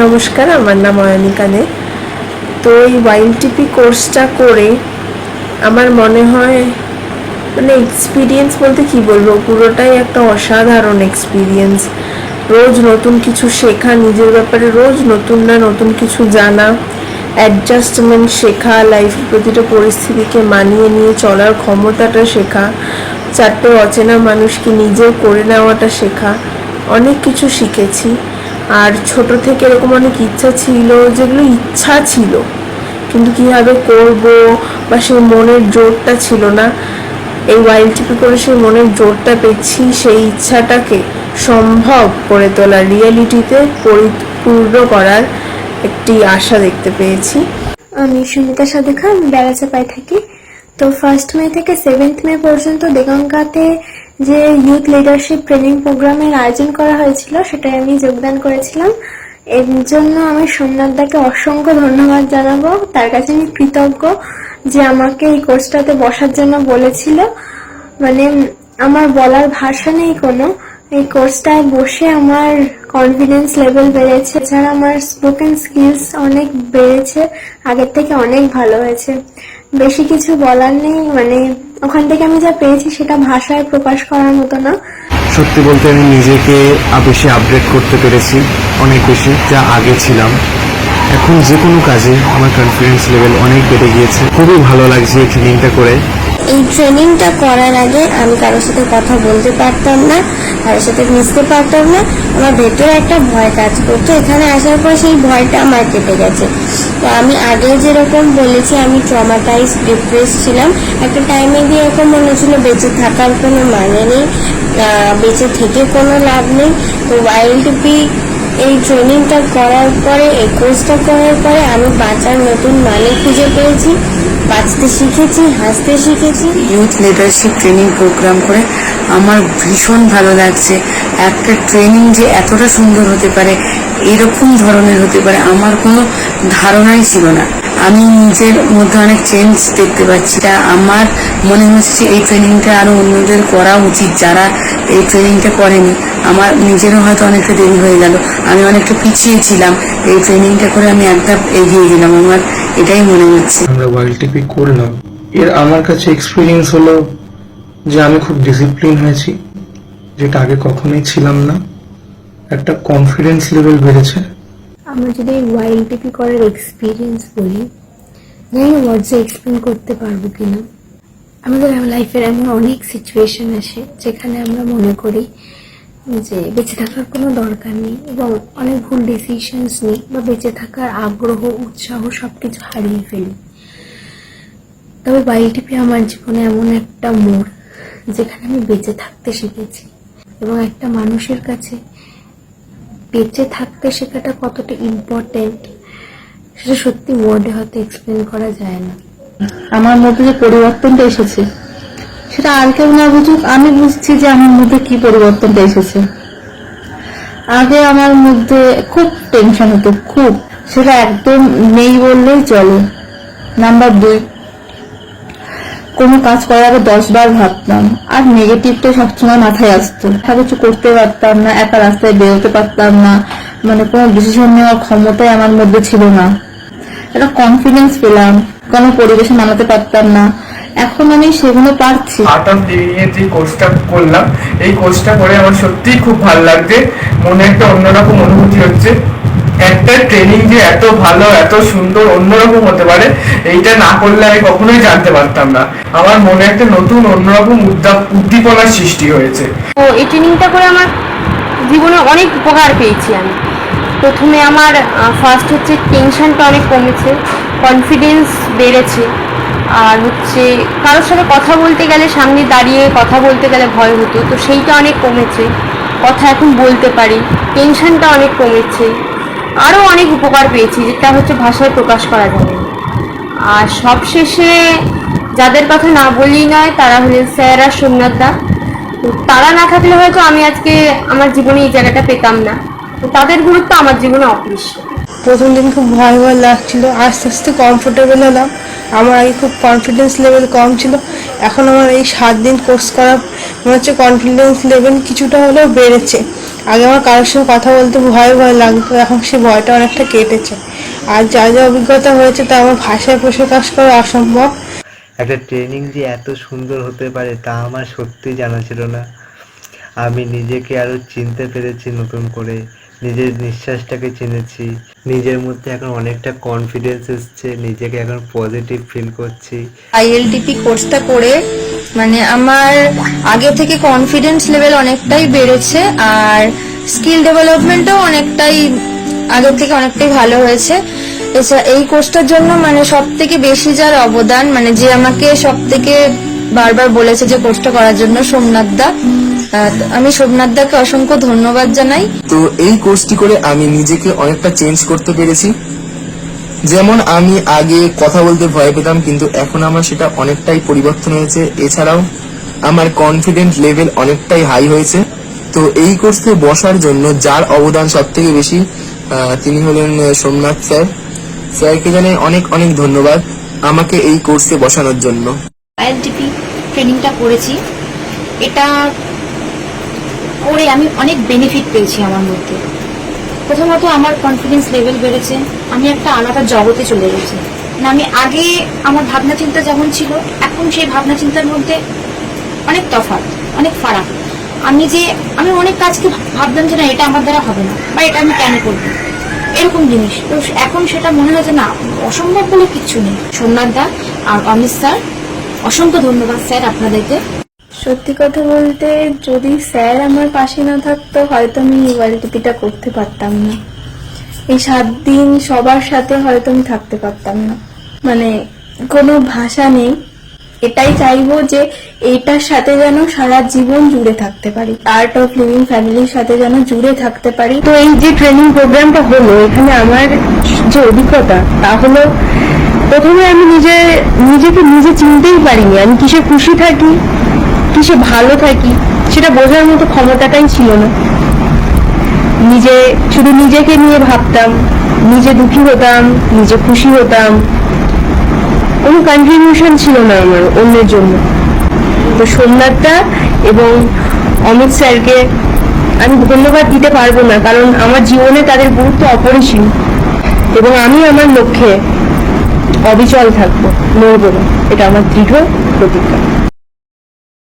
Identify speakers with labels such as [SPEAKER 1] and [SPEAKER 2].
[SPEAKER 1] নমস্কার, আমার নাম অয়নিকা দে। তো এই ওয়াইএলটিপি কোর্সটা করে আমার মনে হয় এক্সপিরিয়েন্স বলতে কি বলবো, পুরোটাই একটা অসাধারণ এক্সপিরিয়েন্স। রোজ নতুন কিছু শেখা, নিজের ব্যাপারে রোজ নতুন না নতুন কিছু জানা, অ্যাডজাস্টমেন্ট শেখা, লাইফের প্রতিটা পরিস্থিতিকে মানিয়ে নিয়ে চলার ক্ষমতাটা শেখা, চারটে অচেনা মানুষকে নিজে করে নেওয়াটা শেখা, অনেক কিছু শিখেছি। আর ছোট থেকে এরকম অনেক ইচ্ছা ছিল, যেগুলো ইচ্ছা ছিল কিন্তু কীভাবে করব বা সেই মনের জোরটা ছিল না। এই ওয়াইএলটিপি করে সেই মনের জোরটা পেয়েছি, সেই ইচ্ছাটাকে সম্ভব করে তোলার, রিয়েলিটিতে পরিপূর্ণ করার একটি আশা দেখতে পেয়েছি।
[SPEAKER 2] আমি সুমিতা সাদেখা, আমি বেড়াচাপায় থাকি। তো 1 মে থেকে 7 মে পর্যন্ত দেগঙ্গাতে যে ইউথ লিডারশিপ ট্রেনিং প্রোগ্রামের আয়োজন করা হয়েছিল সেটাই আমি যোগদান করেছিলাম। এর জন্য আমি সোমনাথদাকে অসংখ্য ধন্যবাদ জানাবো। তার কাছে আমি কৃতজ্ঞ যে আমাকে এই কোর্সটাতে বসার জন্য বলেছিল। আমার বলার ভাষা নেই কোনো। এই কোর্সটায় বসে আমার কনফিডেন্স লেভেল বেড়েছে, এছাড়া আমার স্পোকেন স্কিলস অনেক বেড়েছে, আগের থেকে অনেক ভালো হয়েছে। বেশি কিছু বলার নেই, ওখান থেকে আমি যা পেয়েছি সেটা ভাষায় প্রকাশ করার মতো না।
[SPEAKER 3] সত্যি বলতে আমি নিজেকে বেশি আপডেট করতে পেরেছি, অনেক বেশি যা আগে ছিলাম। এখন যে কোনো কাজে আমার কনফিডেন্স লেভেল অনেক বেড়ে গিয়েছে। খুবই ভালো লাগছে এই ট্রেনিংটা করে।
[SPEAKER 4] এই ট্রেনিংটা করার আগে আমি কারোর সাথে কথা বলতে পারতাম না, কারোর সাথে মিশতে পারতাম না। আমার ভেতরে একটা ভয় কাজ করতো। এখানে আসার পর সেই ভয়টা আমার কেটে গেছে। তো আমি আগে যেরকম বলেছি, আমি ট্রমাটাইজ ডিপ্রেস ছিলাম। একটা টাইমে গিয়ে এরকম মনে হচ্ছিল বেঁচে থাকার কোনো মানে নেই, বেঁচে থেকে কোনো লাভ নেই। তো ওয়াইএলটিপি এই ট্রেনিংটা করার পরে, এই কোর্সটা করার পরে আমি বাঁচার নতুন মানে খুঁজে পেয়েছি, বাঁচতে শিখেছি, হাসতে শিখেছি।
[SPEAKER 5] ইউথ লিডারশিপ ট্রেনিং প্রোগ্রাম করে আমার ভীষণ ভালো লাগছে। একটা ট্রেনিং যে এতটা সুন্দর হতে পারে, এরকম ধরনের হতে পারে, আমার কোনো ধারণাই ছিল না। আমি নিজের মধ্যে অনেক চেঞ্জ দেখতে পাচ্ছি। আমার মনে হচ্ছে এই ট্রেনিংটা আরো অন্যদের করা উচিত, যারা এই ট্রেনিংটা করেনি। আমার নিজেরও হয়তো অনেকটা দেরি হয়ে গেল, আমি অনেকটা পিছিয়ে ছিলাম। এই ট্রেনিংটা করে আমি এক ধাপ এগিয়ে গেলাম, আমার এটাই মনে হচ্ছে।
[SPEAKER 6] আমরা ওয়াইএলটিপি করলাম, এর আমার কাছে এক্সপিরিয়েন্স হলো যে আমি খুব ডিসিপ্লিন হয়েছি, যেটা আগে কখনোই ছিলাম না। একটা কনফিডেন্স লেভেল বেড়েছে।
[SPEAKER 2] আমরা যদি ওয়াইএলটিপি করার এক্সপিরিয়েন্স বলি, জানি না ওয়ার্ডসে এক্সপ্লেন করতে পারবো কিনা। আমাদের লাইফের এমন অনেক সিচুয়েশন আসে যেখানে আমরা মনে করি যে বেঁচে থাকার কোনো দরকার নেই এবং অনেক ভুল ডিসিশনস নিই বা বেঁচে থাকার আগ্রহ, উৎসাহ সবকিছু হারিয়ে ফেলি। তবে ওয়াইএলটিপি আমার জীবনে এমন একটা মোড় যেখানে আমি বেঁচে থাকতে শিখেছি, এবং একটা মানুষের কাছে বেঁচে থাকতে শেখাটা কতটা ইম্পর্টেন্ট সেটা সত্যি ওয়ার্ডে হয়তো এক্সপ্লেন করা যায় না।
[SPEAKER 7] আমার মধ্যে যে পরিবর্তনটা এসেছে সেটা আর কেউ না বুঝুক, আমি বুঝছি যে আমার মধ্যে কি পরিবর্তনটা এসেছে। আগে আমার মধ্যে খুব টেনশন হতো, খুব, সেটা একদম নেই বললেই চলে। নাম্বার 2, কোনো কাজ করার আগে 10 বার ভাবতাম, আর নেগেটিভটা সবসময় মাথায় আসতো। কিছু করতে পারতাম না, একা রাস্তায় বেরোতে পারতাম না, কোনো ডিসিশন নেওয়ার ক্ষমতাই আমার মধ্যে ছিল না। একটা কনফিডেন্স পেলাম, কোনো পরিবেশে মানাতে পারতাম না, এখন আমি সেগুলো পারছি।
[SPEAKER 8] আর্ট অফ লিভিং এর যে কোর্সটা করলাম, এই কোর্সটা করে আমার সত্যিই খুব ভালো লাগছে। মনে একটা অন্যরকম অনুভূতি হচ্ছে। একটা ট্রেনিং যে এত ভালো, এত সুন্দর, অন্যরকম হতে পারে, এইটা না করলে আমি কখনোই জানতে পারতাম না। আমার মনে একটা নতুন অন্যরকম উদ্দীপনার সৃষ্টি হয়েছে।
[SPEAKER 9] তো এই ট্রেনিংটা করে আমার জীবনে অনেক উপকার পেয়েছি আমি। প্রথমে আমার ফার্স্ট হচ্ছে টেনশনটা অনেক কমেছে, কনফিডেন্স বেড়েছে, আর হচ্ছে কারোর সাথে কথা বলতে গেলে, সামনে দাঁড়িয়ে কথা বলতে গেলে ভয় হতো, তো সেইটা অনেক কমেছে, কথা এখন বলতে পারি, টেনশনটা অনেক কমেছে। আরও অনেক উপকার পেয়েছি যেটা হচ্ছে ভাষায় প্রকাশ করা যাবে না। আর সবশেষে যাদের কথা না বললেই নয় তারা হলেন স্যার আর সোমনাথদা। তো তারা না থাকলে হয়তো আমি আজকে আমার জীবনে এই জায়গাটা পেতাম না। তো তাদের গুরুত্ব আমার জীবনে অপরিসীম।
[SPEAKER 1] প্রথম দিন খুব ভয় ভয় লাগছিল, আস্তে আস্তে কমফোর্টেবল হলাম। আমার আগে খুব কনফিডেন্স লেভেল কম ছিল, এখন আমার এই 7 দিন কোর্স করা মনে হচ্ছে কনফিডেন্স লেভেল কিছুটা হলেও বেড়েছে।
[SPEAKER 10] আগে আমার কারোর সঙ্গে কথা বলতে ভয় ভয় লাগতো, এখন সে ভয়টা অনেকটা কেটেছে। আর যা যা অভিজ্ঞতা হয়েছে তা আমার ভাষায় প্রকাশ করা অসম্ভব।
[SPEAKER 3] একটা ট্রেনিং যে এত সুন্দর হতে পারে তা আমার সত্যি জানা ছিল না। আমি নিজেকে আরো চিনতে পেরেছি নতুন করে, নিজের নিঃশ্বাসটাকে চিনেছি, নিজের মধ্যে এখন অনেকটা কনফিডেন্স এসছে, নিজেকে এখন পজিটিভ ফিল করছি।
[SPEAKER 7] আইএলটিপি কোর্সটা করে মানে আমার আগে থেকে কনফিডেন্স লেভেল অনেকটাই বেড়েছে, আর স্কিল ডেভেলপমেন্টও অনেকটাই আগের থেকে অনেকটাই ভালো হয়েছে। এই কোর্সটার জন্য মানে সব থেকে বেশি যার অবদান, মানে যে আমাকে সব থেকে বারবার বলেছে যে কোর্সটা করার জন্য, সোমনাথ দা। আমি সোমনাথ দাকে অসংখ্য ধন্যবাদ জানাই।
[SPEAKER 11] তো এই কোর্সটি করে আমি নিজেকে অনেকটা চেঞ্জ করতে পেরেছি। যেমন আমি আগে কথা বলতে ভয় পেতাম, কিন্তু এখন আমার সেটা অনেকটাই পরিবর্তন হয়েছে। এছাড়াও আমার কনফিডেন্ট লেভেল অনেকটাই হাই হয়েছে। তো এই কোর্সে বসার জন্য যার অবদান সব থেকে বেশি তিনি হলেন সোমনাথ স্যার। স্যারকে জানাই অনেক অনেক ধন্যবাদ আমাকে এই কোর্সে বসানোর জন্য।
[SPEAKER 12] আইএলটিপি ট্রেনিংটা করেছি, এটা করে আমি অনেক বেনিফিট পেয়েছি আমার মধ্যে। প্রথমত আমার কনফিডেন্স লেভেল বেড়েছে, আমি একটা আলাদা জগতে চলে গেছি। না, আমি আগে আমার ভাবনা চিন্তা যেমন ছিল, এখন সেই ভাবনা চিন্তার মধ্যে অনেক তফাৎ, অনেক ফারাক। আমি অনেক কাজকে ভাবতাম যে না, এটা আমার দ্বারা হবে না, বা এটা আমি কেন করবো, এরকম জিনিস। তো এখন সেটা মনে হয় যে না, অসম্ভব বলে কিচ্ছু নেই। সোমনাথ দা আর অমিত স্যার, অসংখ্য ধন্যবাদ স্যার আপনাদেরকে।
[SPEAKER 2] সত্যি কথা বলতে, যদি স্যার আমার পাশে না থাকতো হয়তো আমি ওয়াইএলটিপিটা করতে পারতাম না। এই 7 দিন সবার সাথে হয়তো আমি থাকতে পারতাম না, মানে কোনো ভাষা নেই। এটাই চাইবো যে এইটার সাথে যেন সারা জীবন জুড়ে থাকতে পারি, আর্ট অফ লিভিং ফ্যামিলির সাথে যেন জুড়ে থাকতে পারি।
[SPEAKER 1] তো এই যে ট্রেনিং প্রোগ্রামটা হলো, এখানে আমার যে অভিজ্ঞতা তা হলো, প্রথমে আমি নিজেকে নিজে চিনতেই পারিনি। আমি কিসে খুশি থাকি, কিসে ভালো থাকি, সেটা বোঝার মতো ক্ষমতাটাই ছিল না। শুধু নিজেকে নিয়ে ভাবতাম, নিজে দুঃখী হতাম, নিজে খুশি হতাম, কোনো কন্ট্রিবিউশন ছিল না আমার অন্যের জন্য। তো সোমনাথদা এবং অমিত স্যারকে আমি ধন্যবাদ দিতে পারবো না, কারণ আমার জীবনে তাদের গুরুত্ব অপরিসীম, এবং আমি আমার লক্ষ্যে অবিচল থাকবো, নড়বো না, এটা আমার দৃঢ় প্রতিজ্ঞা।